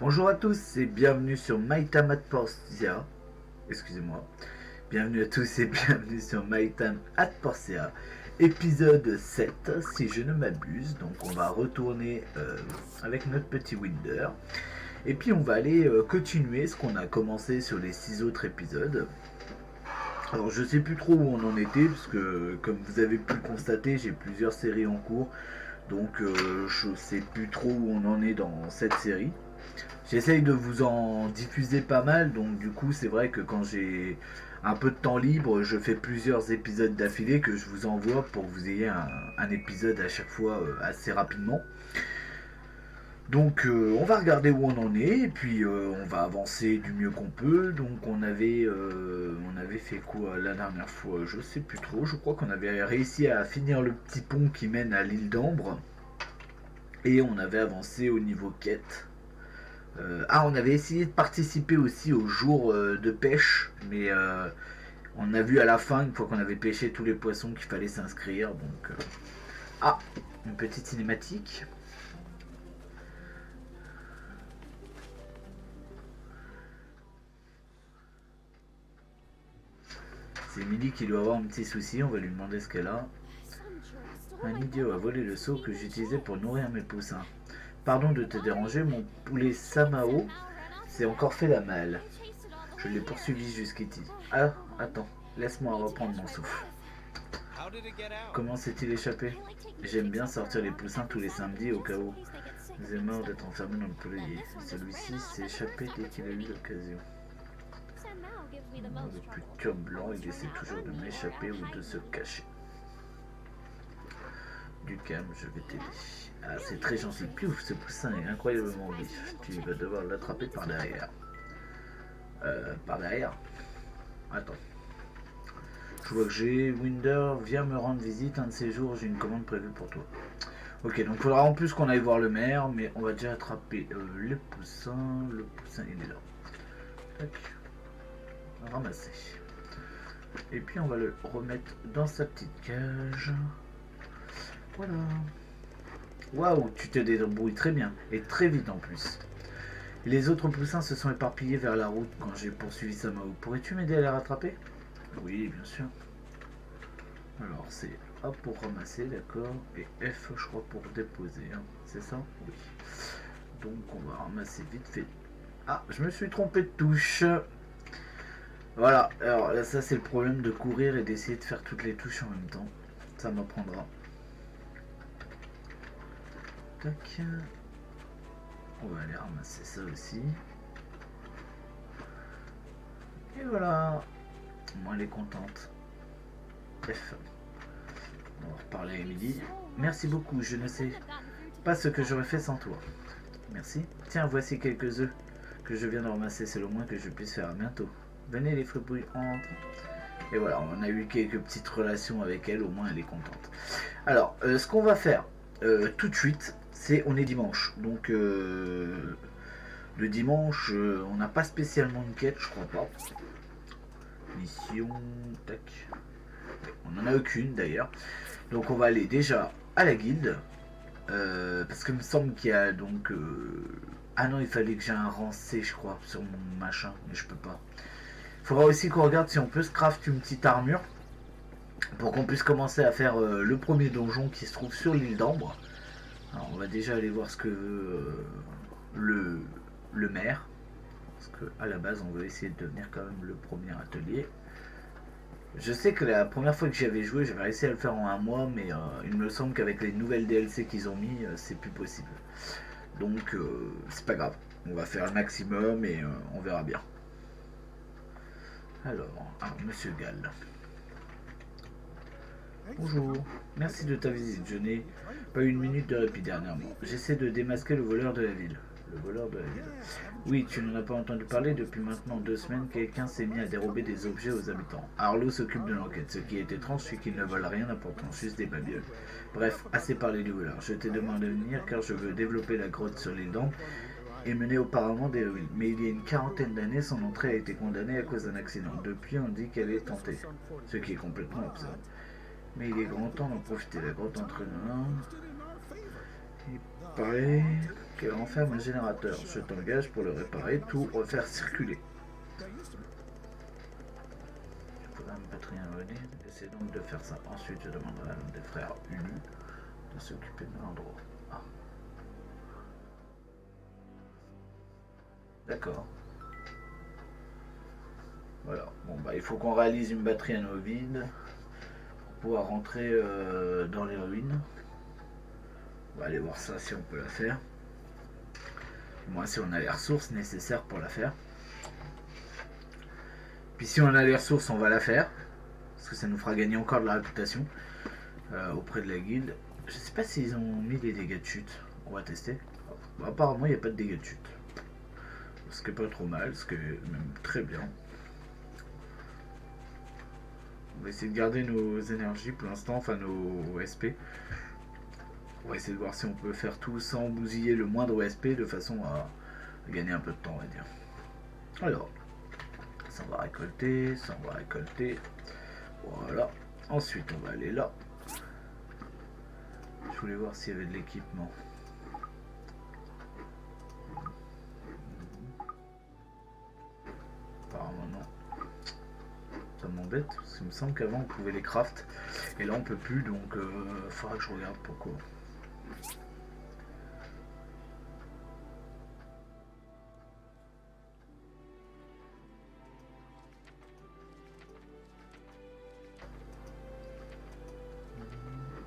Bonjour à tous et bienvenue sur My Time at Portia. Excusez-moi. Bienvenue à tous et bienvenue sur My Time at Portia. Épisode 7, si je ne m'abuse. Donc on va retourner avec notre petit Winder. Et puis on va aller continuer ce qu'on a commencé sur les 6 autres épisodes. Alors je sais plus trop où on en était, parce que comme vous avez pu le constater, j'ai plusieurs séries en cours. Donc je sais plus trop où on en est dans cette série. J'essaye de vous en diffuser pas mal, donc du coup c'est vrai que quand j'ai un peu de temps libre, je fais plusieurs épisodes d'affilée que je vous envoie pour que vous ayez un épisode à chaque fois assez rapidement. Donc on va regarder où on en est, et puis on va avancer du mieux qu'on peut. Donc on avait fait quoi la dernière fois? Je sais plus trop, je crois qu'on avait réussi à finir le petit pont qui mène à l'île d'Ambre. Et on avait avancé au niveau quête. On avait essayé de participer aussi au jour de pêche, mais on a vu à la fin, une fois qu'on avait pêché tous les poissons, qu'il fallait s'inscrire. Donc, une petite cinématique. C'est Millie qui doit avoir un petit souci, on va lui demander ce qu'elle a. Un idiot a volé le seau que j'utilisais pour nourrir mes poussins. Pardon de te déranger, mon poulet Samao s'est encore fait la malle. Je l'ai poursuivi jusqu'ici. Ah, attends, laisse-moi reprendre mon souffle. Comment s'est-il échappé? J'aime bien sortir les poussins tous les samedis au cas où. J'ai marre d'être enfermé dans le poulailler. Celui-ci s'est échappé dès qu'il a eu l'occasion. Depuis cœur blanc, il essaie toujours de m'échapper ou de se cacher. Du calme, je vais t'aider. Ah, c'est très gentil. Piouf, ce poussin est incroyablement vif. Tu vas devoir l'attraper par derrière. Par derrière? Attends. Je vois que j'ai Winder, viens me rendre visite un de ces jours, j'ai une commande prévue pour toi. Ok, donc il faudra en plus qu'on aille voir le maire, mais on va déjà attraper le poussin. Le poussin, il est là. Tac. Ramasser. Et puis on va le remettre dans sa petite cage. Voilà. Waouh, tu te débrouilles très bien, et très vite en plus. Les autres poussins se sont éparpillés vers la route quand j'ai poursuivi Samao. Pourrais-tu m'aider à les rattraper? Oui, bien sûr. Alors c'est A pour ramasser, d'accord, et F je crois pour déposer, hein. C'est ça? Oui. Donc on va ramasser vite fait. Ah, je me suis trompé de touche. Voilà, alors là ça c'est le problème de courir et d'essayer de faire toutes les touches en même temps. Ça m'apprendra. Tac. On va aller ramasser ça aussi. Et voilà. Moi elle est contente. F. On va reparler à Emily. Merci beaucoup, je ne sais pas ce que j'aurais fait sans toi. Merci. Tiens, voici quelques œufs que je viens de ramasser, c'est le moins que je puisse faire. À bientôt. Venez les fripouilles, entre. Et voilà, on a eu quelques petites relations avec elle, au moins elle est contente. Alors, ce qu'on va faire tout de suite, c'est on est dimanche. Donc le dimanche, on n'a pas spécialement de quête, je crois pas. Mission, tac. On n'en a aucune d'ailleurs. Donc on va aller déjà à la guilde. Parce que il me semble qu'il y a donc... Ah non, il fallait que j'ai un rang C, je crois, sur mon machin, mais je peux pas. Il faudra aussi qu'on regarde si on peut se craft une petite armure. Pour qu'on puisse commencer à faire le premier donjon qui se trouve sur l'île d'Ambre. Alors on va déjà aller voir ce que veut le maire. Parce que à la base on veut essayer de devenir quand même le premier atelier. Je sais que la première fois que j'y avais joué, j'avais réussi à le faire en un mois, mais il me semble qu'avec les nouvelles DLC qu'ils ont mis, c'est plus possible. Donc c'est pas grave, on va faire le maximum et on verra bien. Alors, Monsieur Gall. Bonjour, merci de ta visite, je n'ai pas eu une minute de répit dernièrement. J'essaie de démasquer le voleur de la ville. Le voleur de la ville. Oui, tu n'en as pas entendu parler, depuis maintenant 2 semaines, quelqu'un s'est mis à dérober des objets aux habitants. Arlo s'occupe de l'enquête, ce qui est étrange, c'est qu'il ne vole rien d'important, juste des babioles. Bref, assez parlé du voleur. Je t'ai demandé de venir car je veux développer la grotte sur les dents et mener auparavant des ruines. Mais il y a une quarantaine d'années, son entrée a été condamnée à cause d'un accident. Depuis, on dit qu'elle est tentée, ce qui est complètement absurde. Mais il est grand temps d'en profiter. La grotte entre nous. Il paraît qui enferme un générateur. Je t'engage pour le réparer, tout refaire circuler. Je pourrais me batterie invalide. Essaie donc de faire ça. Ensuite, je demanderai à l'un des frères Ulu de s'occuper de l'endroit. Ah. D'accord. Voilà. Bon bah il faut qu'on réalise une batterie amovible pour pouvoir rentrer dans les ruines. On va aller voir ça si on peut la faire. Moi si on a les ressources nécessaires pour la faire. Puis si on a les ressources on va la faire. Parce que ça nous fera gagner encore de la réputation auprès de la guilde. Je sais pas s'ils ont mis des dégâts de chute. On va tester. Bon, apparemment il n'y a pas de dégâts de chute. Ce qui est pas trop mal, ce qui est même très bien. On va essayer de garder nos énergies pour l'instant, enfin nos SP. On va essayer de voir si on peut faire tout sans bousiller le moindre SP de façon à gagner un peu de temps, on va dire. Alors, ça on va récolter, ça on va récolter. Voilà. Ensuite, on va aller là. Je voulais voir s'il y avait de l'équipement. Apparemment non. Ça m'embête parce qu'il me semble qu'avant on pouvait les craft et là on peut plus, donc faudra que je regarde pourquoi.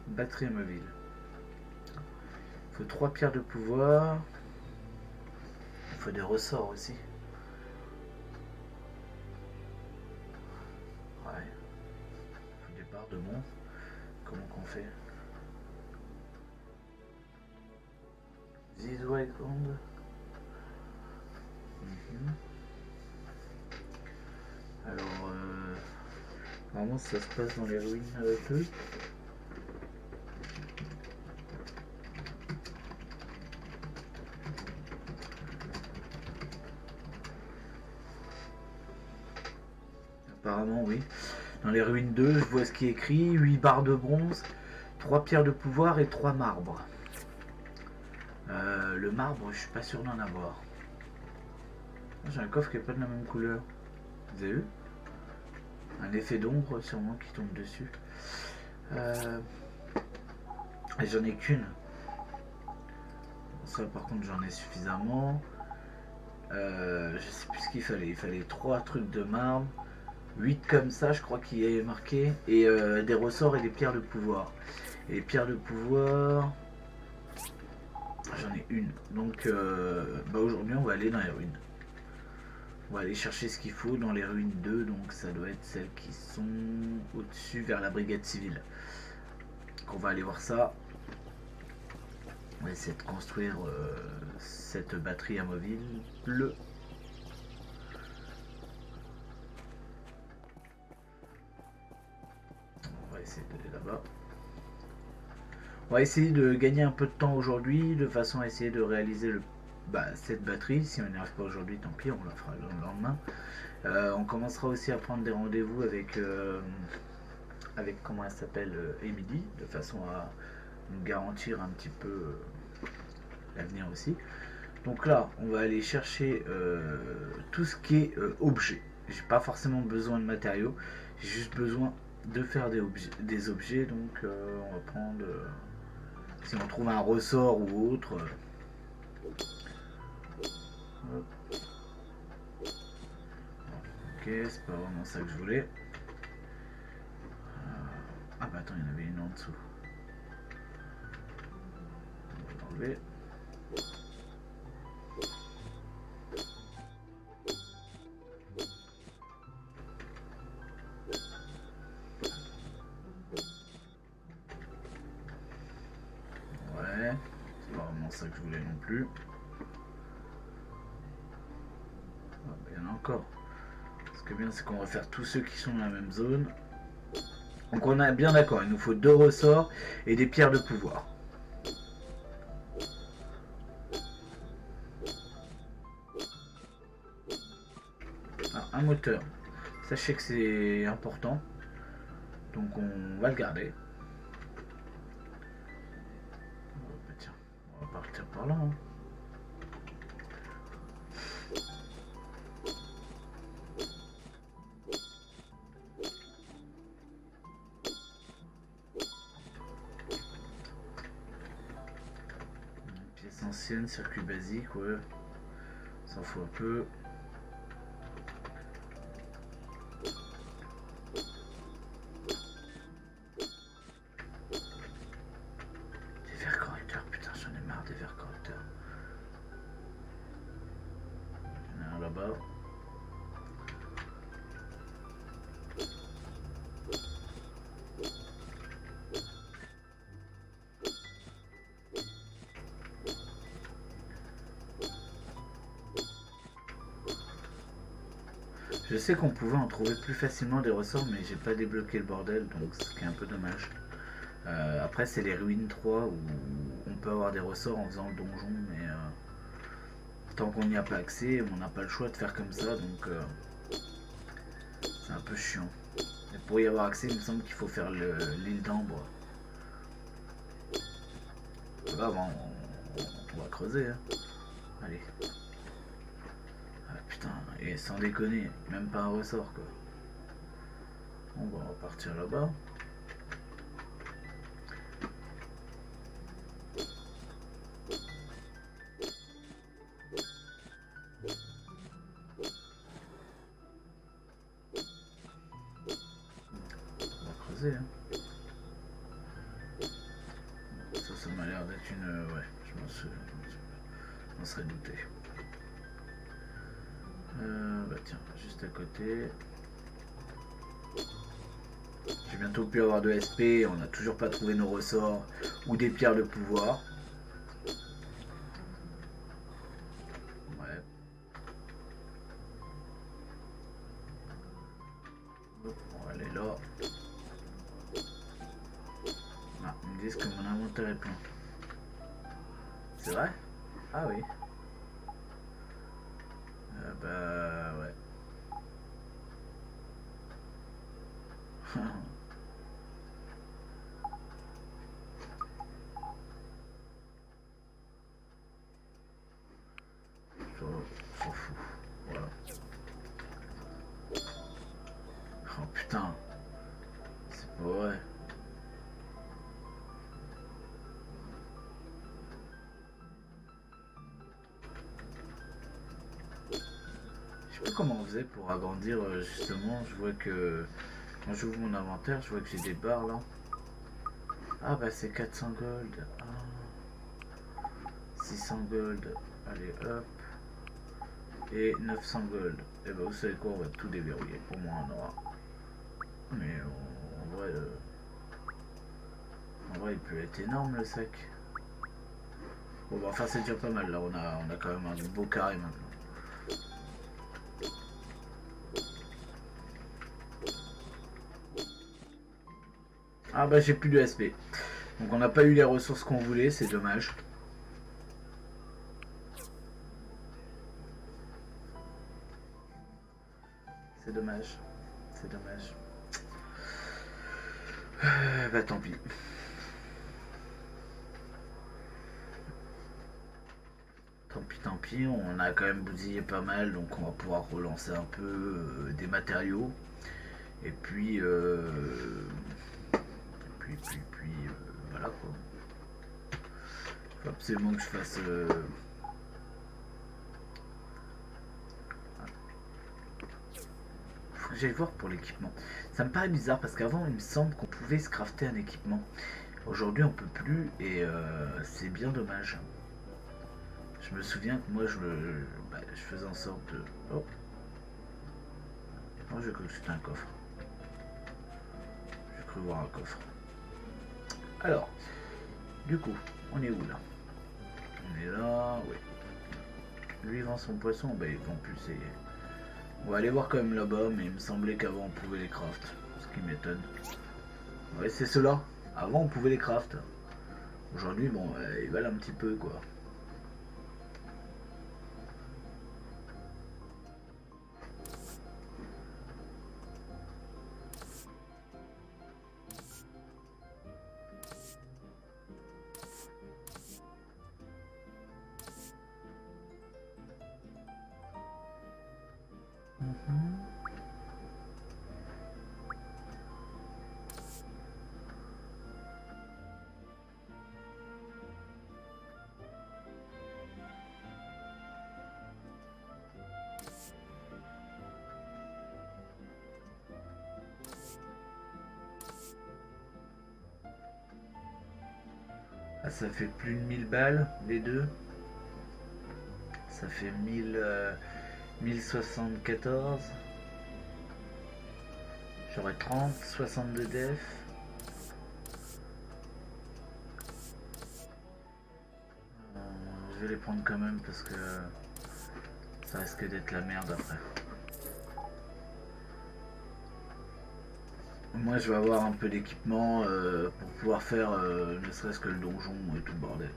Batterie mobile. Il faut 3 pierres de pouvoir. Il faut des ressorts aussi. Ouais. Il faut des barres de monstres. Comment qu'on fait? This way round. Alors, normalement ça se passe dans les ruines avec eux. Apparemment oui. Dans les ruines 2, je vois ce qui est écrit, 8 barres de bronze, 3 pierres de pouvoir et 3 marbres. Le marbre, je suis pas sûr d'en avoir. J'ai un coffre qui n'est pas de la même couleur. Vous avez vu? Un effet d'ombre sûrement qui tombe dessus. Et j'en ai qu'une. Ça par contre j'en ai suffisamment. Je sais plus ce qu'il fallait. Il fallait 3 trucs de marbre. 8 comme ça je crois qu'il est marqué. Et des ressorts et des pierres de pouvoir. Et les pierres de pouvoir... J'en ai une. Donc bah aujourd'hui on va aller dans les ruines. On va aller chercher ce qu'il faut dans les ruines 2. Donc ça doit être celles qui sont au-dessus vers la brigade civile. Donc on va aller voir ça. On va essayer de construire cette batterie amovible. On va essayer d'aller là-bas. On va essayer de gagner un peu de temps aujourd'hui, de façon à essayer de réaliser cette batterie. Si on n'y arrive pas aujourd'hui, tant pis, on la fera le lendemain. On commencera aussi à prendre des rendez-vous avec comment elle s'appelle, Emily, de façon à nous garantir un petit peu l'avenir aussi. Donc là, on va aller chercher tout ce qui est objet. J'ai pas forcément besoin de matériaux, j'ai juste besoin de faire des objets. Donc on va prendre... si on trouve un ressort ou autre. Ok, c'est pas vraiment ça que je voulais. Ah bah attends, il y en avait une en dessous. On va l'enlever. Ouais, c'est pas vraiment ça que je voulais non plus. Ah bah, il y en a encore. Ce qui est bien, c'est qu'on va faire tous ceux qui sont dans la même zone. Donc on est bien d'accord, il nous faut 2 ressorts et des pierres de pouvoir. Ah, un moteur. Sachez que c'est important. Donc on va le garder. Oh, bah tiens, on va partir par là. Hein. Ancienne, circuit basique, ouais. Ça en fout un peu. Des verres correcteurs, putain, j'en ai marre des verres correcteurs. Il y en a un là-bas. Je sais qu'on pouvait en trouver plus facilement des ressorts, mais j'ai pas débloqué le bordel, donc ce qui est un peu dommage. Après, c'est les ruines 3 où on peut avoir des ressorts en faisant le donjon, mais tant qu'on n'y a pas accès, on n'a pas le choix de faire comme ça, donc c'est un peu chiant. Et pour y avoir accès, il me semble qu'il faut faire l'île d'Ambre. Là, on va creuser. Hein. Allez. Ah, putain, et sans déconner, même pas un ressort quoi. Bon, bah, on va partir là-bas. On va creuser. Hein. Ça m'a l'air d'être une. Ouais, je m'en serais douté. Bah tiens, juste à côté. J'ai bientôt pu avoir de SP, on n'a toujours pas trouvé nos ressorts ou des pierres de pouvoir. Ouais. Hop, on va aller là. Ah, ils me disent que mon inventaire est plein. C'est vrai? Ah oui. Bah ouais. S'en fout. Voilà. Oh putain. C'est pas vrai. Je sais pas comment on faisait pour agrandir justement. Je vois que quand j'ouvre mon inventaire, je vois que j'ai des barres là. Ah bah c'est 400 gold. Ah. 600 gold. Allez hop. Et 900 gold. Et bah vous savez quoi, on va tout déverrouiller. Au moins on aura. Mais en vrai il peut être énorme le sac. Bon bah enfin c'est déjà pas mal là, on a quand même un beau carré maintenant. Ah bah j'ai plus de SP. Donc on n'a pas eu les ressources qu'on voulait, c'est dommage. C'est dommage. C'est dommage. Bah tant pis. Tant pis, on a quand même bousillé pas mal, donc on va pouvoir relancer un peu des matériaux. Et puis, voilà quoi. Faut absolument que je fasse. Faut que j'aille voir pour l'équipement. Ça me paraît bizarre parce qu'avant il me semble qu'on pouvait se crafter un équipement. Aujourd'hui on peut plus et c'est bien dommage. Je me souviens que moi je faisais en sorte de. Oh, moi j'ai cru que c'était un coffre. J'ai cru voir un coffre. Alors, du coup, on est où là? On est là, oui. Lui il vend son poisson, bah il vend plus ses. On va aller voir quand même là-bas, mais il me semblait qu'avant on pouvait les craft. Ce qui m'étonne. Ouais, c'est cela. Avant on pouvait les craft. Aujourd'hui, bon, ils valent un petit peu quoi. Ça fait plus de 1000 balles, les deux. Ça fait 1074. J'aurai 30, 62 def. Je vais les prendre quand même parce que ça risque d'être la merde après. Moi je vais avoir un peu d'équipement pour pouvoir faire ne serait-ce que le donjon et tout le bordel.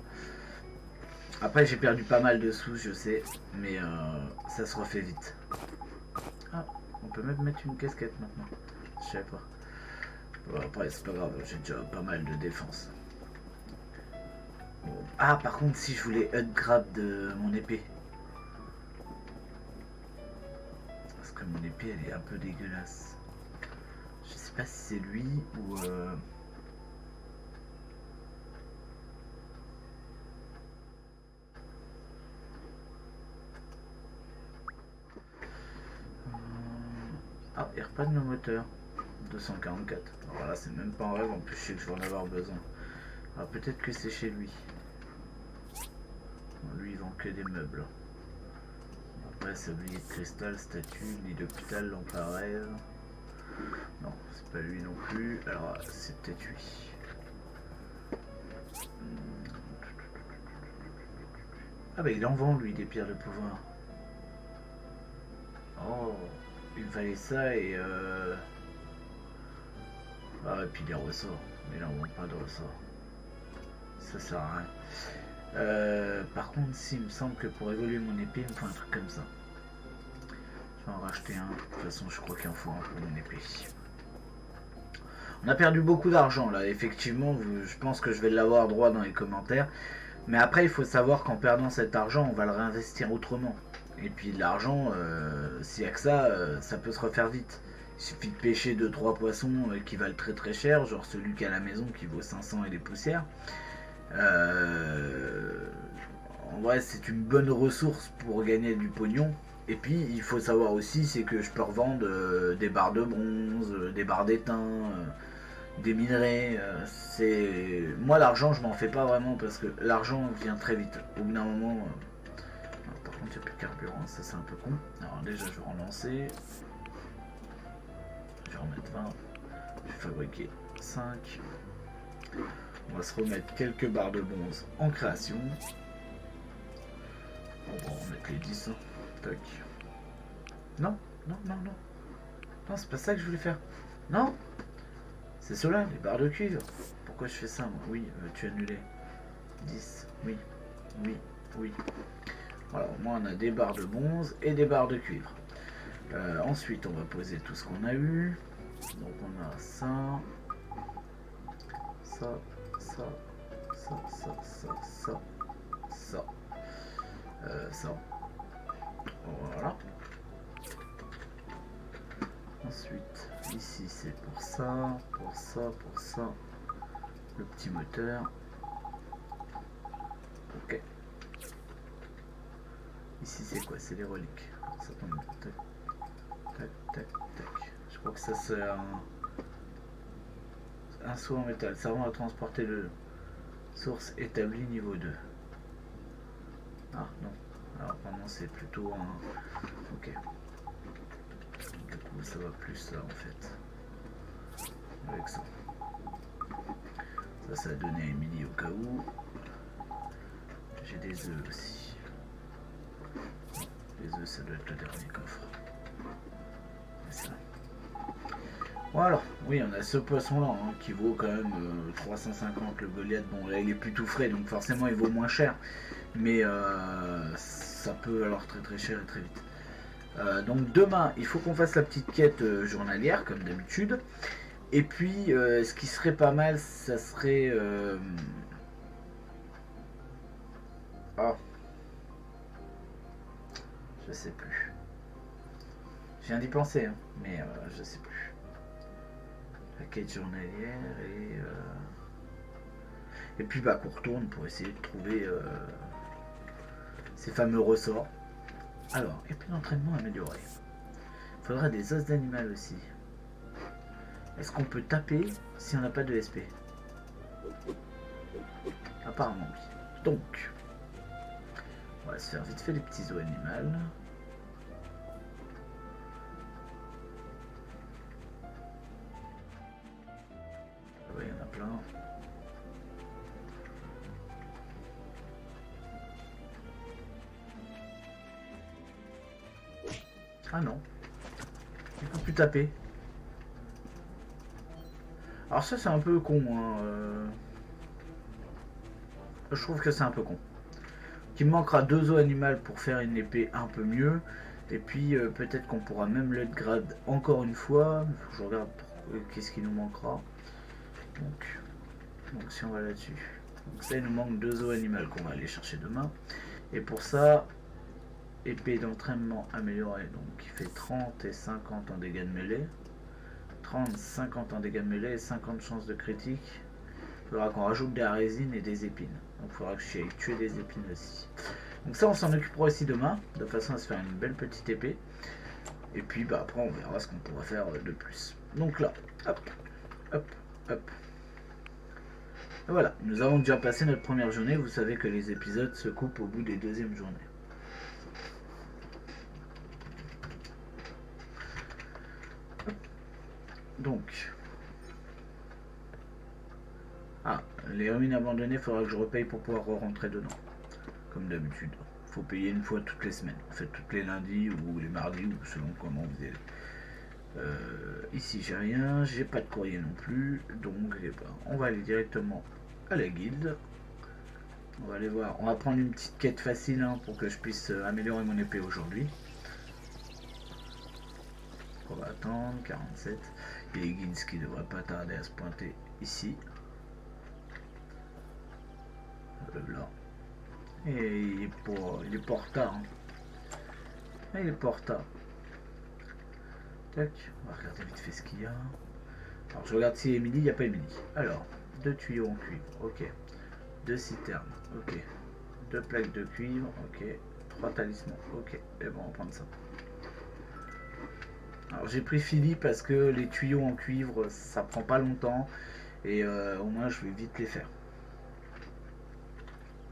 Après j'ai perdu pas mal de sous je sais, mais ça se refait vite. Ah, on peut même mettre une casquette maintenant. Je sais pas. Bon, après c'est pas grave, j'ai déjà pas mal de défense. Bon. Ah par contre si je voulais upgrade de mon épée. Parce que mon épée elle est un peu dégueulasse. Je sais pas si c'est lui ou Ah, il reprenne le moteur. 244. Alors voilà, c'est même pas un rêve, en plus je sais que je vais en avoir besoin. Alors peut-être que c'est chez lui. Lui il vend que des meubles. Après c'est oublié de cristal, statue, lit d'hôpital, lampe à rêve. Non, c'est pas lui non plus. Alors c'est peut-être lui. Ah bah il en vend lui des pierres de pouvoir. Oh, il me fallait ça et ah et puis des ressorts. Mais là on vend pas de ressorts. Ça sert à rien. Par contre, si, il me semble que pour évoluer mon épée, il me faut un truc comme ça. Je vais en racheter un. De toute façon, je crois qu'il en faut un pour mon épée. On a perdu beaucoup d'argent là, effectivement. Je pense que je vais l'avoir droit dans les commentaires. Mais après, il faut savoir qu'en perdant cet argent, on va le réinvestir autrement. Et puis l'argent, s'il n'y a que ça, ça peut se refaire vite. Il suffit de pêcher 2-3 poissons qui valent très très cher, genre celui qui est à la maison qui vaut 500 et des poussières. En vrai, c'est une bonne ressource pour gagner du pognon. Et puis, il faut savoir aussi, c'est que je peux revendre des barres de bronze, des barres d'étain, des minerais. Moi, l'argent, je m'en fais pas vraiment parce que l'argent vient très vite. Au bout d'un moment. Par contre, il n'y a plus de carburant, ça c'est un peu con. Alors, déjà, je vais relancer. Je vais remettre 20. Je vais fabriquer 5. On va se remettre quelques barres de bronze en création. On va remettre les 10. Tac. Non, non, non, non. Non, c'est pas ça que je voulais faire. Non. C'est cela, les barres de cuivre. Pourquoi je fais ça, moi? Oui, tu annulé. 10. Oui. Oui. Oui. Voilà, au moins on a des barres de bronze et des barres de cuivre. Ensuite, on va poser tout ce qu'on a eu. Donc on a ça. Ça. Ça, ça, ça, ça, ça, ça, ça. Voilà. Ensuite, ici c'est pour ça, pour ça, pour ça. Le petit moteur. Ok. Ici c'est quoi? C'est les reliques. Ça tombe. Tac, tac, tac, tac. Je crois que ça c'est un seau en métal servant à transporter le source établi niveau 2. Ah non. Alors apparemment c'est plutôt un. Ok. Du coup ça va plus là en fait. Avec ça. Ça a donné à Emily au cas où. J'ai des œufs aussi. Les œufs ça doit être le dernier coffre. C'est ça. Voilà, oui, on a ce poisson-là hein, qui vaut quand même 350 le Goliath. Bon, là il est plus tout frais, donc forcément il vaut moins cher. Mais ça peut alors très très cher et très vite. Donc demain, il faut qu'on fasse la petite quête journalière, comme d'habitude. Et puis, ce qui serait pas mal, ça serait... Ah. Je sais plus. Je viens d'y penser, hein, mais je sais plus. La quête journalière et puis bah qu'on retourne pour essayer de trouver ces fameux ressorts. Alors, et puis l'entraînement amélioré. Il faudra des os d'animal aussi. Est-ce qu'on peut taper si on n'a pas de SP? Apparemment oui. Donc, on va se faire vite fait les petits os animaux. Oui, il y en a plein. Ah non. Il ne peut plus taper. Alors ça c'est un peu con. Hein. Je trouve que c'est un peu con. Il me manquera 2 os animales pour faire une épée un peu mieux. Et puis peut-être qu'on pourra même l'upgrade encore une fois. Il faut que je regarde qu'est-ce qui nous manquera. Donc si on va là-dessus. Donc ça il nous manque 2 os animales qu'on va aller chercher demain. Et pour ça, épée d'entraînement améliorée. Donc qui fait 30 et 50 en dégâts de mêlée. 30, 50 en dégâts de mêlée et 50 chances de critique. Il faudra qu'on rajoute de la résine et des épines. Donc il faudra que j'aille tuer des épines aussi. Donc ça on s'en occupera aussi demain, de façon à se faire une belle petite épée. Et puis bah, après on verra ce qu'on pourra faire de plus. Donc là, hop, hop, hop. Et voilà, nous avons déjà passé notre première journée. Vous savez que les épisodes se coupent au bout des deuxièmes journées. Donc, les ruines abandonnées, il faudra que je repaye pour pouvoir rentrer dedans. Comme d'habitude. Il faut payer une fois toutes les semaines. En fait, toutes les lundis ou les mardis, ou selon comment vous allez. Ici, j'ai rien. J'ai pas de courrier non plus. Donc, on va aller directement à la guilde. On va aller voir. On va prendre une petite quête facile hein, pour que je puisse améliorer mon épée aujourd'hui. On va attendre. 47. Et les guildes qui devraient pas tarder à se pointer ici. Là. Et il est pas en retard. Hein. Il est pas en retard. Tac, on va regarder vite fait ce qu'il y a. Alors je regarde si Émilie, il n'y a pas Émilie. Alors, 2 tuyaux en cuivre, ok. 2 citernes, ok. 2 plaques de cuivre, ok. 3 talismans, ok. Et bon, on va prendre ça. Alors j'ai pris Philly parce que les tuyaux en cuivre, ça prend pas longtemps. Et au moins je vais vite les faire.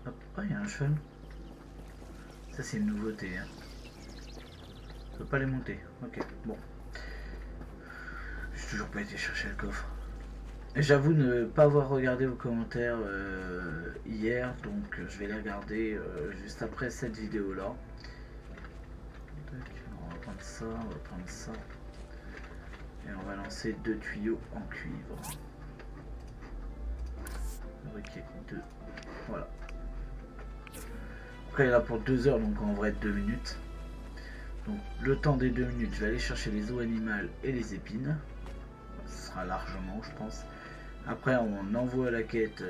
Hop, oh, il y a un cheval. Ça c'est une nouveauté. Hein. Je peux pas les monter. Ok, bon. J'ai toujours pas été chercher le coffre. J'avoue ne pas avoir regardé vos commentaires hier, donc je vais les regarder juste après cette vidéo là. On va prendre ça, on va prendre ça. Et on va lancer 2 tuyaux en cuivre. Ok, 2. Voilà. Après il est là pour 2 heures, donc en vrai 2 minutes. Donc le temps des 2 minutes, je vais aller chercher les os animales et les épines. Ce sera largement, je pense. Après, on envoie la quête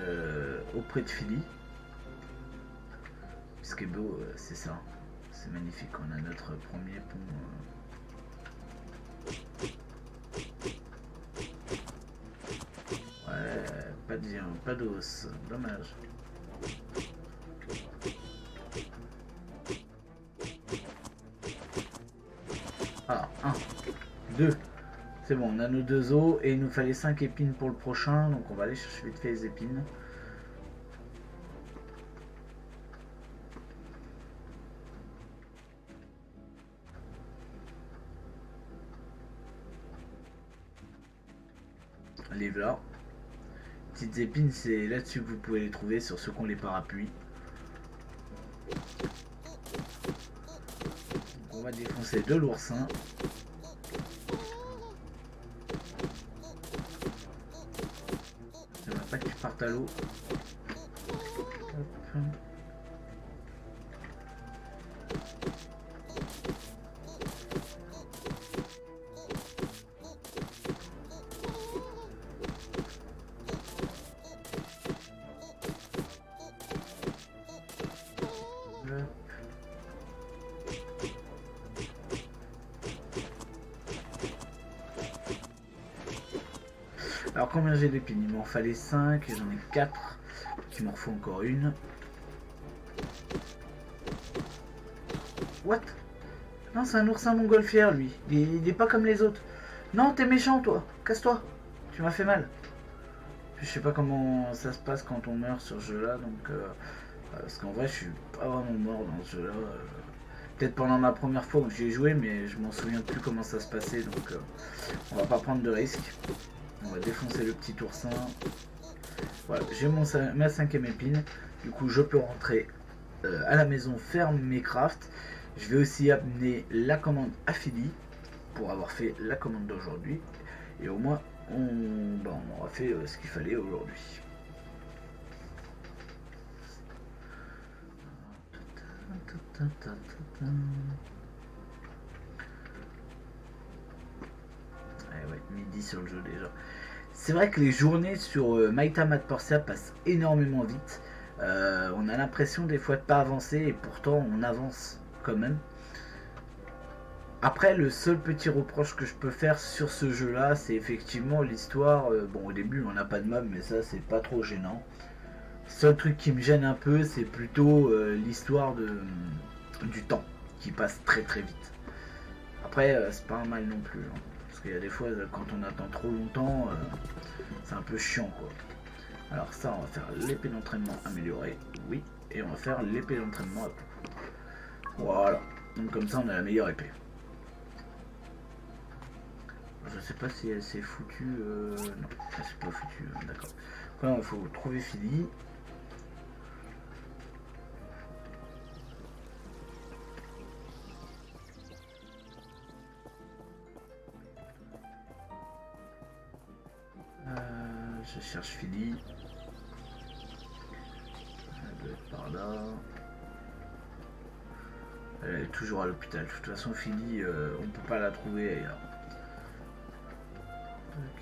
auprès de Philly. Ce qui est beau, c'est ça. C'est magnifique. On a notre premier pont. Ouais, pas de viande, pas d'os. Dommage. Ah, 1, 2. C'est bon, on a nos 2 os et il nous fallait 5 épines pour le prochain, donc on va aller chercher vite fait les épines. Les voilà. Petites épines, c'est là-dessus que vous pouvez les trouver sur ceux qui ont les parapluies. Donc on va défoncer de l'oursin. Pas que tu partes à l'eau. Alors combien j'ai d'épines? Il m'en fallait 5 et j'en ai 4. Il m'en faut encore une. What? Non, c'est un oursin montgolfière lui. Il est pas comme les autres. Non, t'es méchant toi. Casse-toi. Tu m'as fait mal. je sais pas comment ça se passe quand on meurt sur ce jeu-là, donc parce qu'en vrai, je suis pas vraiment mort dans ce jeu-là. Peut-être pendant ma première fois où j'ai joué, mais je m'en souviens plus comment ça se passait, donc on va pas prendre de risques. On va défoncer le petit oursin. Voilà, j'ai ma 5ème épine. Du coup, je peux rentrer à la maison faire mes crafts. Je vais aussi amener la commande affiliée pour avoir fait la commande d'aujourd'hui. Et au moins, on aura fait ce qu'il fallait aujourd'hui. Eh ouais, midi sur le jeu déjà. C'est vrai que les journées sur My Time at Portia passent énormément vite. On a l'impression des fois de pas avancer et pourtant on avance quand même. Après, le seul petit reproche que je peux faire sur ce jeu-là, c'est effectivement l'histoire. Bon, au début, on n'a pas de map, mais ça, c'est pas trop gênant. Seul truc qui me gêne un peu, c'est plutôt l'histoire du temps qui passe très très vite. Après, c'est pas mal non plus. Hein, parce qu'il y a des fois, quand on attend trop longtemps, c'est un peu chiant quoi. Alors ça, on va faire l'épée d'entraînement améliorée, oui, et on va faire l'épée d'entraînement à coup. Voilà, donc comme ça on a la meilleure épée. Je sais pas si elle s'est foutue, non, elle s'est pas foutue, d'accord. Là, il faut trouver Philly. Je cherche Philly. Elle doit être par là. Elle est toujours à l'hôpital. De toute façon, Philly, on peut pas la trouver ailleurs. Donc,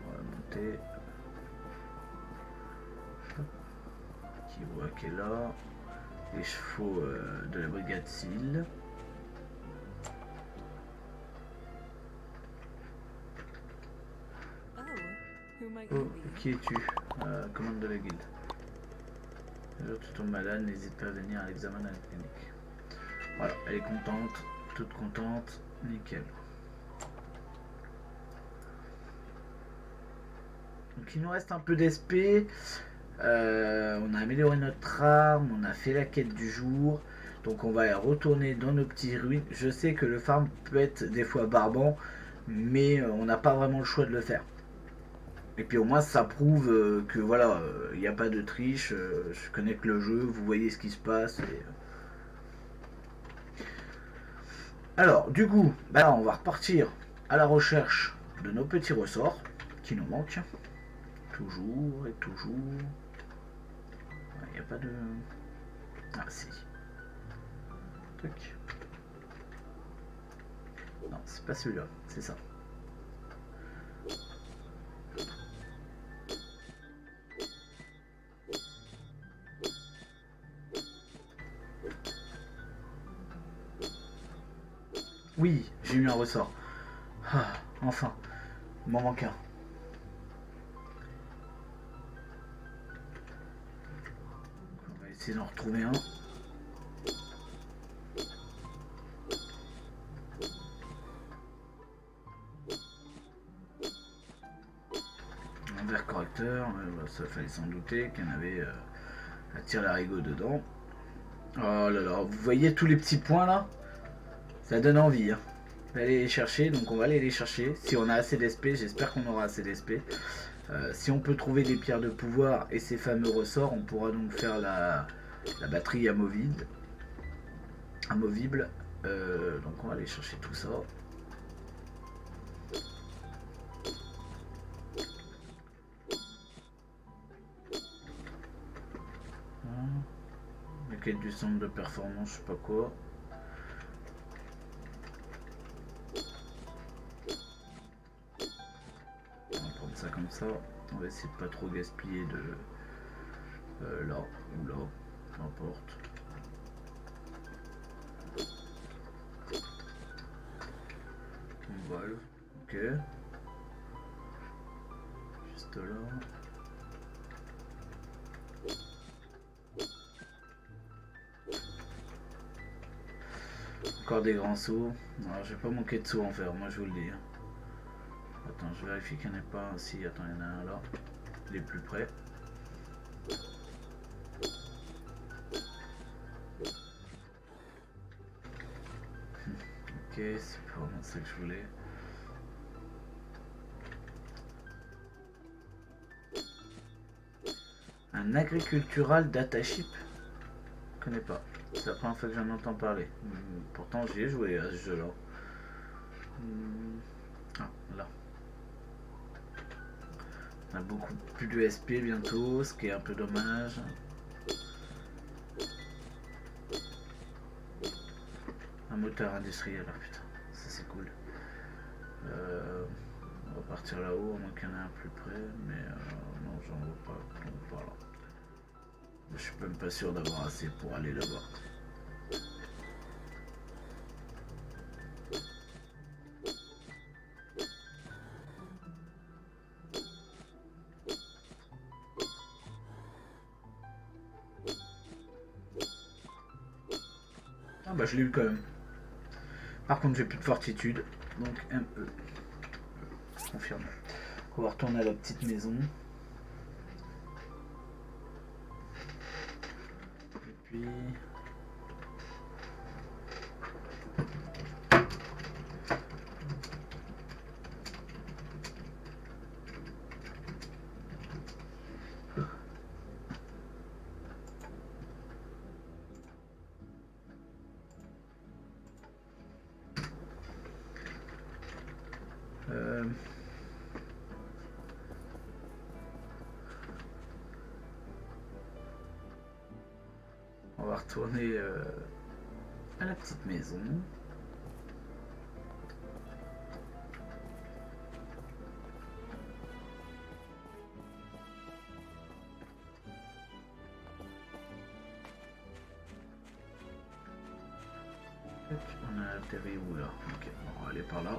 on va monter. Qui voit qu'elle est là. Les chevaux de la brigade civile. Oh, qui es-tu? Commande de la guilde. Tu tombes malade, n'hésite pas à venir à l'examen à la clinique. Voilà, elle est contente, toute contente, nickel. Donc il nous reste un peu d'SP. On a amélioré notre arme, on a fait la quête du jour. Donc on va retourner dans nos petites ruines. Je sais que le farm peut être des fois barbant, mais on n'a pas vraiment le choix de le faire. Et puis au moins ça prouve que voilà, il n'y a pas de triche, je connais que le jeu, vous voyez ce qui se passe. Alors du coup, bah, on va repartir à la recherche de nos petits ressorts qui nous manquent. Toujours et toujours. Il n'y a pas de... Ah si. Truc. Non, c'est pas celui-là, c'est ça. Oui, j'ai eu un ressort. Ah, enfin, il m'en manque un. On va essayer d'en retrouver un. Un verre correcteur, ça fallait s'en douter qu'il y en avait à tire-larigot dedans. Oh là là, vous voyez tous les petits points là? Ça donne envie. Hein. On va aller les chercher, donc on va aller les chercher. Si on a assez d'SP, j'espère qu'on aura assez d'SP. Si on peut trouver des pierres de pouvoir et ces fameux ressorts, on pourra donc faire la batterie amovible. Donc on va aller chercher tout ça. La quête du centre de performance, je sais pas quoi. On va prendre ça comme ça. On va essayer de pas trop gaspiller de là ou là, peu importe. On vole, ok. Juste là. Encore des grands sauts. Alors, je vais pas manquer de sauts en faire, moi je vous le dis. attends, je vérifie qu'il n'y en a pas. Si, attends, il y en a un là. Il est plus près. Ok, c'est pas vraiment ça que je voulais. Un agricultural dataship. Je connais pas. C'est la première fois que j'en entends parler. Pourtant j'y ai joué à ce jeu là. Ah, là. On a beaucoup plus de SP bientôt, ce qui est un peu dommage. Un moteur industriel, ah putain, ça c'est cool. On va partir là-haut, à moins qu'il y en ait un plus près, mais non, j'en vois pas, donc pas là. Je suis même pas sûr d'avoir assez pour aller là-bas. Ah bah je l'ai eu quand même. Par contre j'ai plus de fortitude, donc ME. Confirme. On va retourner à la petite maison. Et puis... On va retourner à la petite maison. On a atterri où là? Ok, on va aller par là.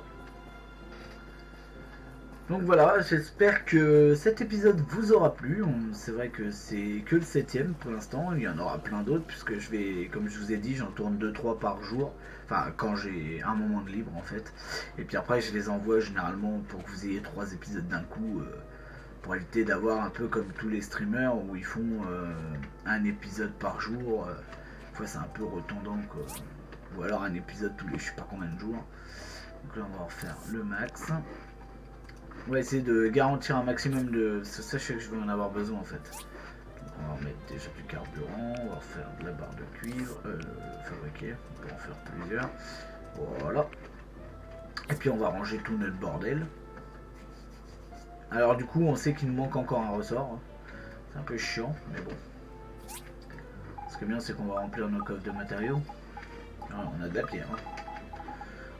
Donc voilà, j'espère que cet épisode vous aura plu. C'est vrai que c'est que le 7ème pour l'instant, il y en aura plein d'autres puisque je vais, comme je vous ai dit, j'en tourne 2-3 par jour. Enfin, quand j'ai un moment de libre en fait. Et puis après, je les envoie généralement pour que vous ayez 3 épisodes d'un coup. Pour éviter d'avoir un peu comme tous les streamers où ils font un épisode par jour. Des fois c'est un peu redondant quoi. Ou alors un épisode tous les je sais pas combien de jours. Donc là on va en faire le max. On va essayer de garantir un maximum de... Sachez que je vais en avoir besoin en fait. Donc on va remettre déjà du carburant, on va faire de la barre de cuivre, fabriquer, on peut en faire plusieurs. Voilà. Et puis on va ranger tout notre bordel. Alors du coup on sait qu'il nous manque encore un ressort. C'est un peu chiant, mais bon. Ce qui est bien c'est qu'on va remplir nos coffres de matériaux. Ah, on a de la pierre. Hein.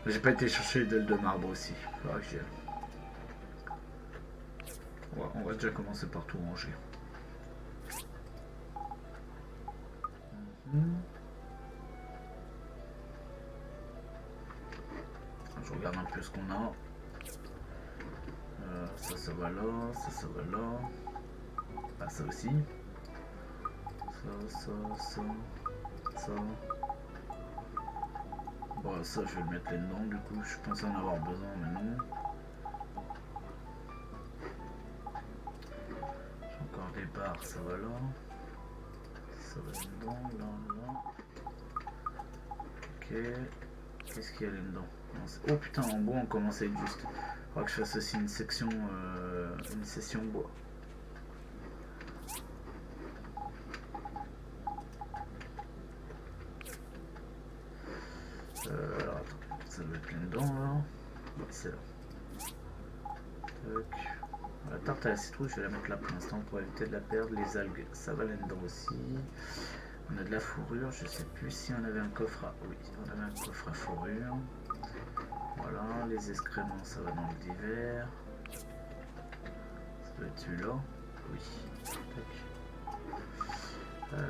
J'ai pas été chercher des de marbre aussi. Faudra que j'y aille. Ouais, on va déjà commencer par tout ranger. Je regarde un peu ce qu'on a. Ça va là, ça va là. Ah, ça aussi. Ça. Bon, ça, je vais le mettre là-dedans, du coup, je pensais en avoir besoin, mais non. J'ai encore des barres, ça va là. Ça va là-dedans, là. Ok. Qu'est-ce qu'il y a là-dedans? Oh putain, en bois, on commence à être juste. Il faudra que je fasse aussi une session bois. Alors attends, ça doit être là-dedans là. Ouais, c'est là. Tac. La tarte à la citrouille, je vais la mettre là pour l'instant pour éviter de la perdre. Les algues, ça va là-dedans aussi. On a de la fourrure, je sais plus si on avait un coffre à... Oui, on avait un coffre à fourrure. Voilà, les excréments, ça va dans le divers. Ça doit être celui-là. Oui. Tac.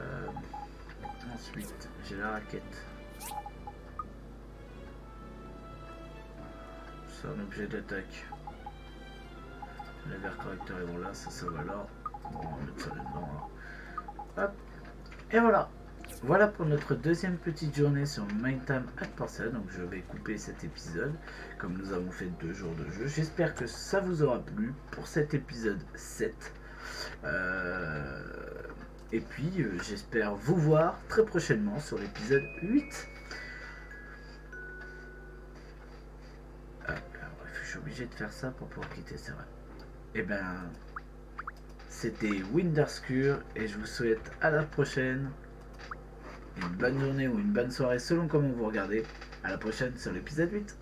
Ensuite, j'ai la raquette. C'est un objet d'attaque. Les verres correcteurs ils vont là, ça va là. Bon, on va mettre ça là-dedans là. Hop. Et voilà. voilà pour notre deuxième petite journée sur Main Time at Porcelain. Donc je vais couper cet épisode comme nous avons fait 2 jours de jeu. J'espère que ça vous aura plu pour cet épisode 7. Et puis j'espère vous voir très prochainement sur l'épisode 8. Je suis obligé de faire ça pour pouvoir quitter, c'est vrai. Et ben, c'était Winderscure et je vous souhaite à la prochaine. Une bonne journée ou une bonne soirée selon comment vous regardez. À la prochaine sur l'épisode 8.